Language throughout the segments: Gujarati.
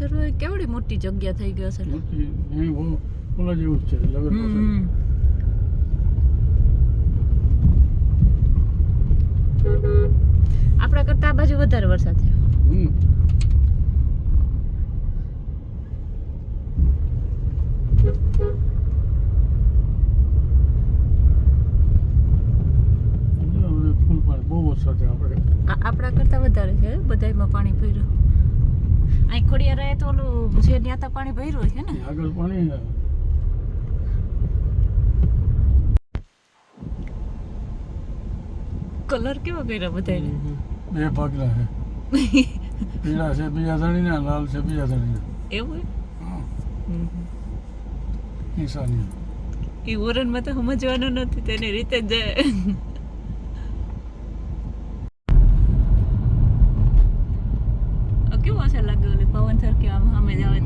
સરોવર કેવડી મોટી જગ્યા થઈ ગઈ છે મોટી અહીં બહુ ઓલા જેવું જ છે લગર પાસે આપણા કરતા આ બાજુ વધારે વરસાદ થયો ફૂલ પાણી બહુ વરસાદ છે આપણે આપણા કરતા વધારે છે બધાયમાં પાણી ભર્યું અહીં ખોડિયા રહે તો ઓલું છે ત્યાં તો પાણી ભર્યું છે ને આગળ પાણી કલર કેવા કર્યા બધાને બે ભાગલા છે પીળા છે બીજા ધણીના લાલ છે બીજા ધણીના એવું નિશાની એ ઓરનમાં તો સમજવાનું નથી તેની રીતે જ જાય કેવું અસર લાગે ઓલી પવન સરખી આમ સામે જ આવે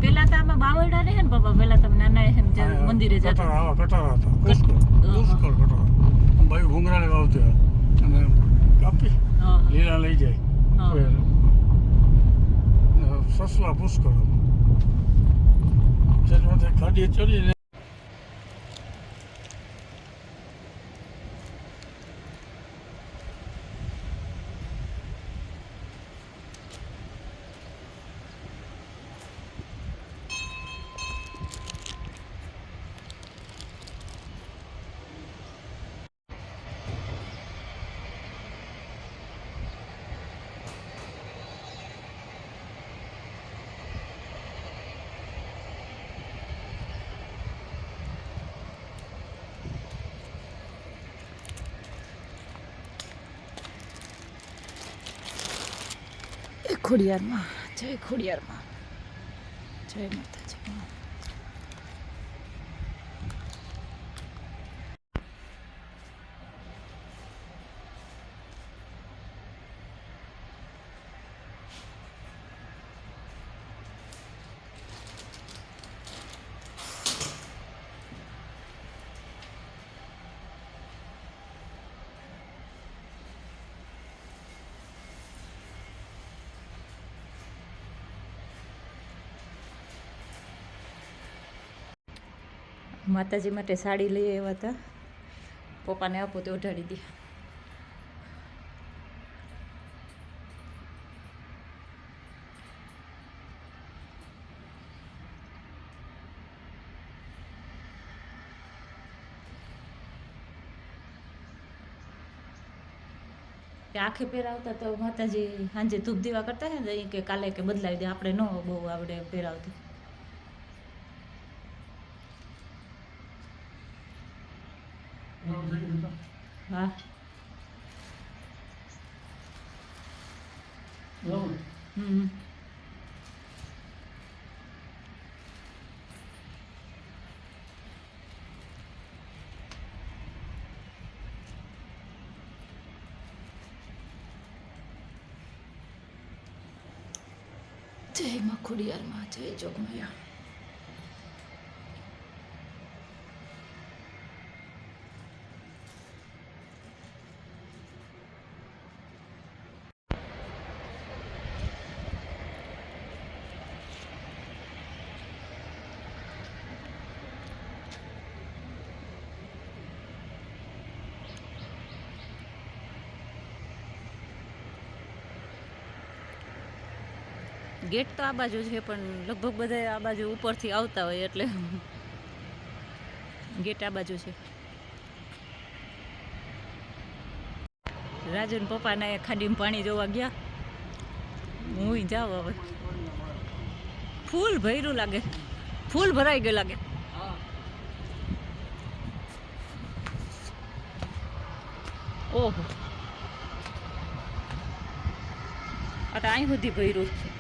પેલા તો આમાં બાવરડા રહે ને બાબા પેલા તમે નાના છે ને જ્યારે મંદિરે જતા કટારા હતા પુષ્કળ કટારા ભાઈ ભૂંગરાને વાવતા અને કાપી લીલા લઈ જાય સસલા પુષ્કળ જેમાંથી ખાડી ચડીને ખોડિયારમાં જય ખોડિયારમાં જય માતાજી માતાજી માટે સાડી લઈ આવ્યા હતા પપ્પાને આપો તો ઓઢાડી દે આખે પહેરાવતા તો માતાજી સાંજે ધૂપ દીવા કરતા છે ને કે કાલે કે બદલાવી દે આપણે ન બહુ આવડે પહેરાવતી હા જય માં ખોડિયારમાં જય જોગમાયા ગેટ તો આ બાજુ છે પણ લગભગ બધા આ બાજુ ઉપરથી આવતા હોય એટલે ગેટ આ બાજુ છે રાજુ ને પપ્પાના ખાડીમાં પાણી જોવા ગયા હું જાઉં હવે ફૂલ ભર્યું લાગે ફૂલ ભરાઈ ગયું લાગે ઓહો આ તો અહીં સુધી ભર્યું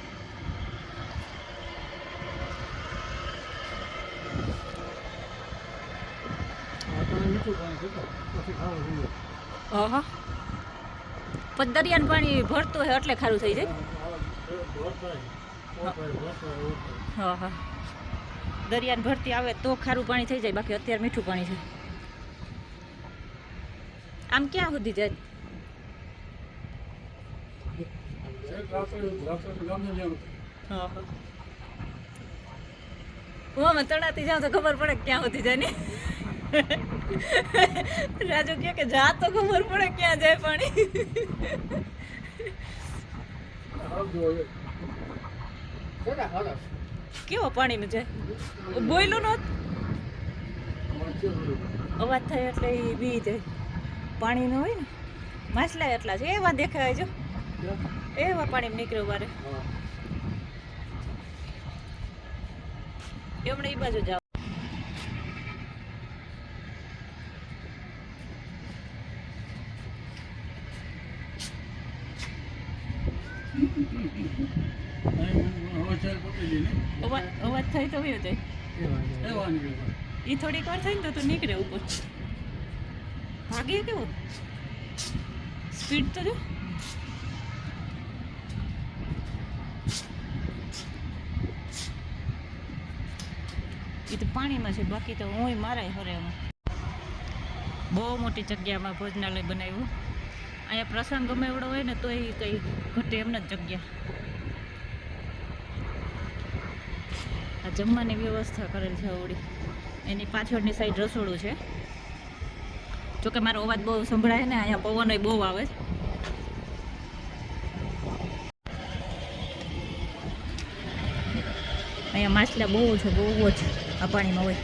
હા પણ દરિયાનું પાણી ભરતું હોય એટલે ખારું થઈ જાય હા હા દરિયાને ભરતી આવે તો ખારું પાણી થઈ જાય બાકી અત્યારે મીઠું પાણી છે આમ ક્યાં સુધી જાય રાત્રે ગામને જવાનું. હા હા હું આમાં તણાતી જાઉં તો ખબર પડે કે ક્યાં સુધી જાય ને રાજુ કે જા તો ખબર પડે ક્યાં જાય પાણી કેવો પાણીનું છે બોયલું નો અવાજ થાય એટલે એ બી જાય પાણીનું હોય ને માછલા એટલા છે એવા દેખાય જો એવા પાણી નીકળ્યો બારે એમણે એ બાજુ જાવ અવાજ થાય તો વયો જાય એ થોડીક વાર થાય ને તો નીકળે ઉપર ભાગે કેવો સ્પીડ તો જો એ તો પાણીમાં છે બાકી તો હું મારાય હરે એમાં બહુ મોટી જગ્યામાં ભોજનાલય બનાવ્યું અહીંયા પ્રસંગ ગમે એવડો હોય ને તો એ કંઈ ઘટે એમ જ જગ્યા આ જમવાની વ્યવસ્થા કરેલ છે અવળી એની પાછળની સાઈડ રસોડું છે જોકે મારો અવાજ બહુ સંભળાય ને અહીંયા પવન બહુ આવે છે અહીંયા માછલા બહુ છે બહુ જ આ પાણીમાં હોય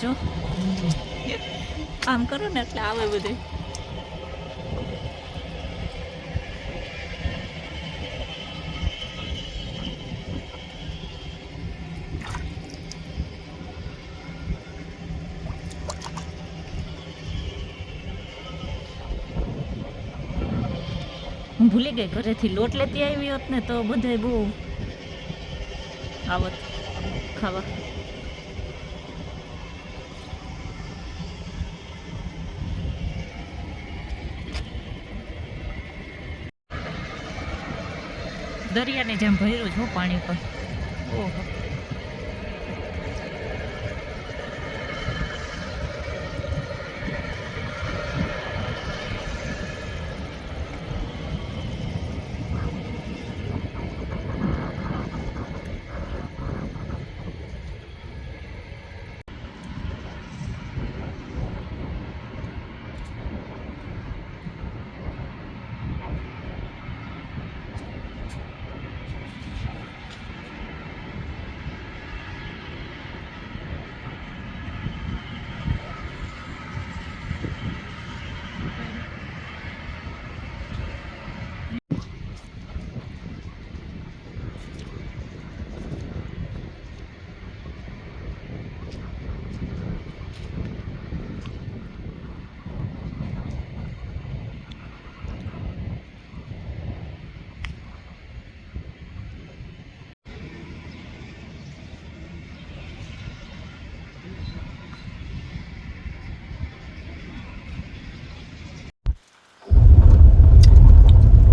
જો આમ કરો ને એટલે આવે બધે હું ભૂલી ગઈ ઘરેથી લોટ લેતી આવી હોત ને તો બધાય બહુ આવત ખાવા દરિયાની જેમ ભર્યું છું પાણી પર ઓહો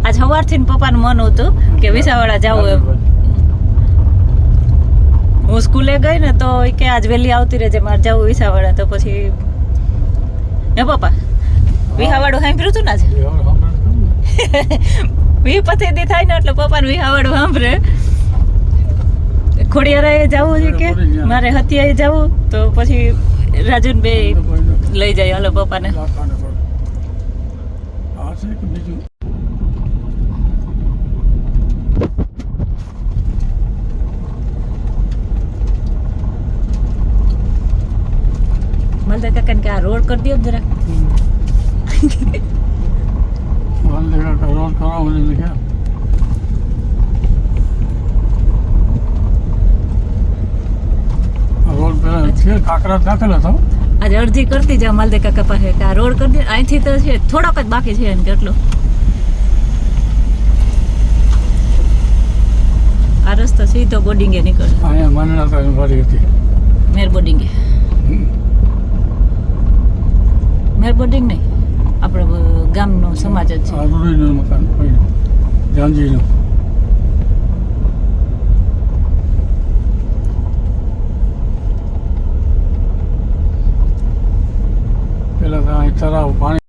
આજ સવારથી પપ્પાનું મન હતું કે વિસાવાડા જવું એમ હું સ્કૂલે ગઈ ને તો કે આજ વહેલી આવતી રહેજે મારે જવું વિસાવાડા તો પછી હે પપ્પા વિહાવાડું સાંભળ્યું હતું ને આજે વી પતિથી થાય ને એટલે પપ્પાને વિહાવાડું સાંભળે ખોડિયારાએ જવું છે કે મારે હતિયાએ જવું તો પછી રાજુન બે લઈ જાય હાલો પપ્પાને મલદા કાકા કે આ રોડ કરી દો જરા મલદા કાકા રોડ કરાવવાની લખ્યા રોડ પેલા છે કાકરા દાખલ હતો આજે અરજી કરતી જાવ મલદા કાકા પાસે કે આ રોડ કરી દે અહીંથી તો છે થોડોક જ બાકી છે ને કેટલો આ રસ્તો સીધો બોર્ડિંગે નીકળે અહીંયા માનના તો વાડી હતી મેર બોર્ડિંગે મેર બોર્ડિંગ નહીં આપણો ગામનો સમાજ જ છે રૂડીનું મકાન જાંજીનું પેલા તો અહીં તળાવ પાણી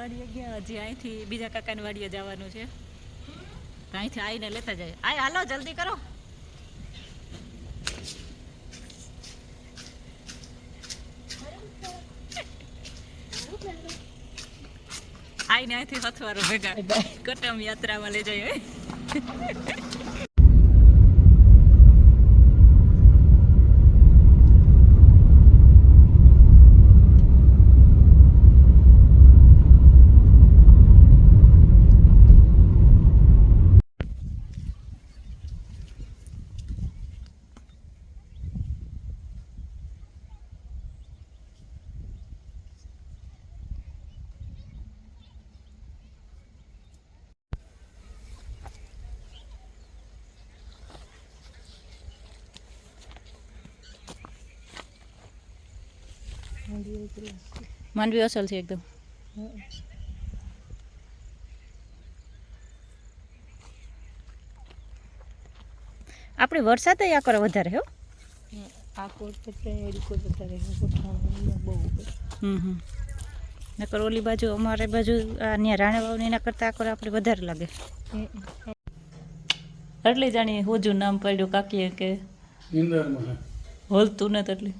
વાડીએ ગયા, હજી અહીંથી બીજા કાકાની વાડીએ જવાનું છે, તો અહીંથી આવીને લેતા જાય. હાલો જલ્દી કરો. આઈને અહીંથી હથવારો ભેગા કટમ યાત્રામાં લઈ જાય. માંડવી અસલ છે એકદમ. આપણે વરસાદ આ કરે વધારે હો. નકર ઓલી બાજુ અમારે બાજુ ત્યાં રાણા વાવની એના કરતા આ કરે આપણે વધારે લાગે. એટલે જાણીએ હોજું નામ પડ્યું કાકીએ કે હોલતું ને એટલી.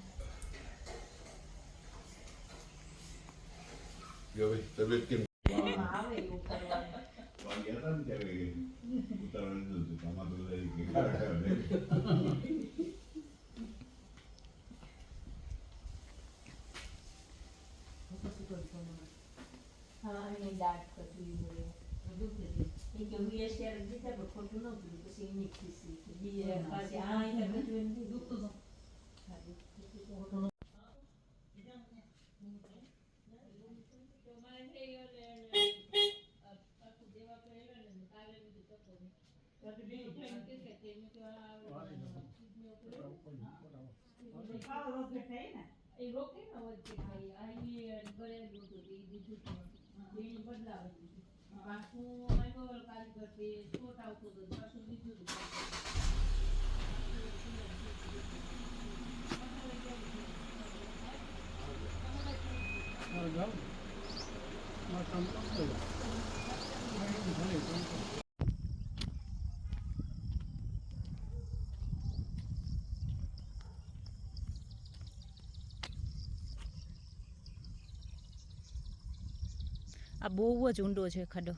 આ બહુ જ ઊંડો છે ખાડો.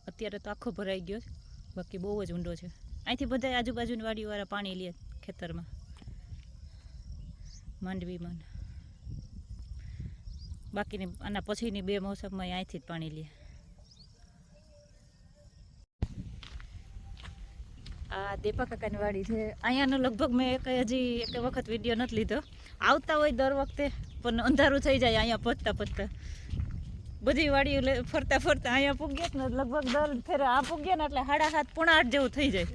અત્યારે તો આખો ભરાઈ ગયો છે, બાકી બહુ જ ઊંડો છે. અહીંથી બધા આજુબાજુની વાડીવાળા પાણી લે ખેતરમાં, માંડવીમાં. બાકીની આના પછીની 2 મોસમમાં અહીંથી જ પાણી લે. આ દેપા કાકાની વાડી છે. અહીંયાનો લગભગ મેં એક વખત વિડીયો નથી લીધો. આવતા હોય દર વખતે, પણ અંધારું થઈ જાય અહીંયા પહોંચતા. બધી વાડીઓ ફરતા અહીંયા પૂગ્યા ને લગભગ દર ફેરે આ પૂગ્યા ને એટલે 7:30 પોણા 8 જેવું થઈ જાય.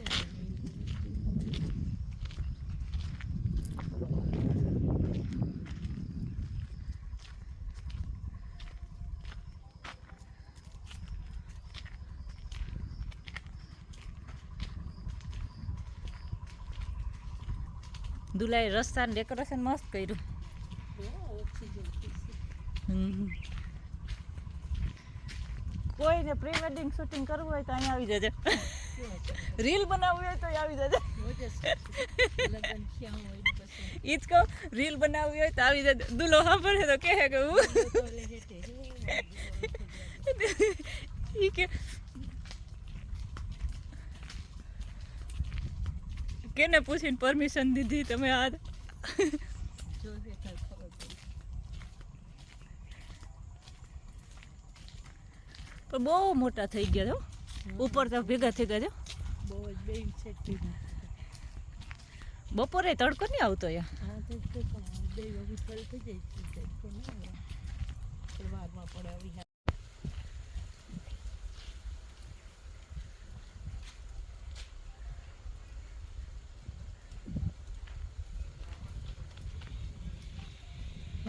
દુલાએ રસ્તા ને ડેકોરેશન મસ્ત કર્યું. કોઈને પ્રી વેડિંગ શૂટિંગ કરવું હોય તો અહીંયા આવી જજો. રીલ બનાવવી હોય તો આવી જજો. ઈ જ કહું, રીલ બનાવવી હોય તો આવી જજો. દુલો સાંભળે તો કહે કે ઈ કે કેને પૂછીને પરમિશન દીધી તમે? આ પણ બહુ મોટા થઈ ગયા છો, ઉપર તો ભેગા થઈ ગયા છો. બપોરે તડકો નહીં આવતો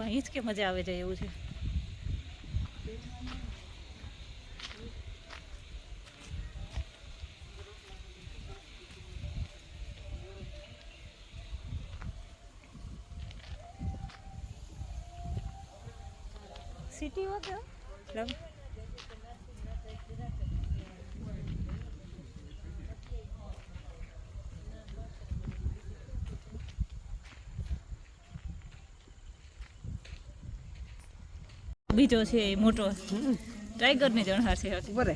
અહીં જ કે મજા આવે જાય એવું છે. સિટી વગર બીજો છે એ મોટો ટાઈગરની જણહા છે હજી. બરે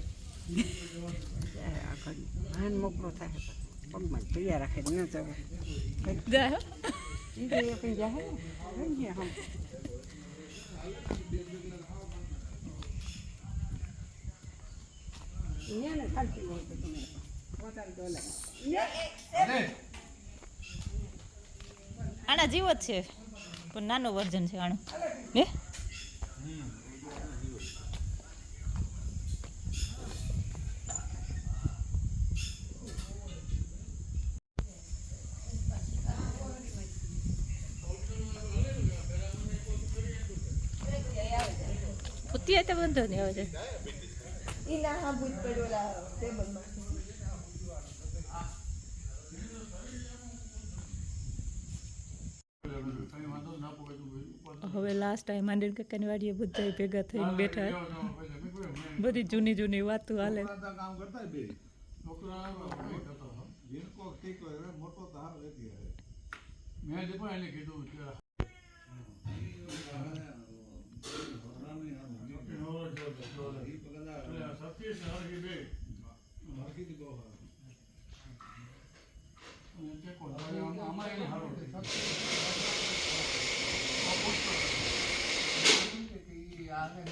હાન મોકળો થાય પગમાં તૈયાર રાખે ન જવું જાય હો. એ તો એ કઈ જાય ને હમ ને ખાલતી હોય તો તમે વધારે તો અલગ આના જેવો જ છે પણ નાનો વર્ઝન છે આનો હે ફૂટી તો બંધો નહીં આવે છે. હવે લાસ્ટ ટાઈમ માંડેર કાકાની વાડીએ બધા ભેગા થઈને બેઠા બધી જૂની જૂની વાતો હાલે.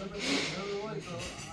હોય તો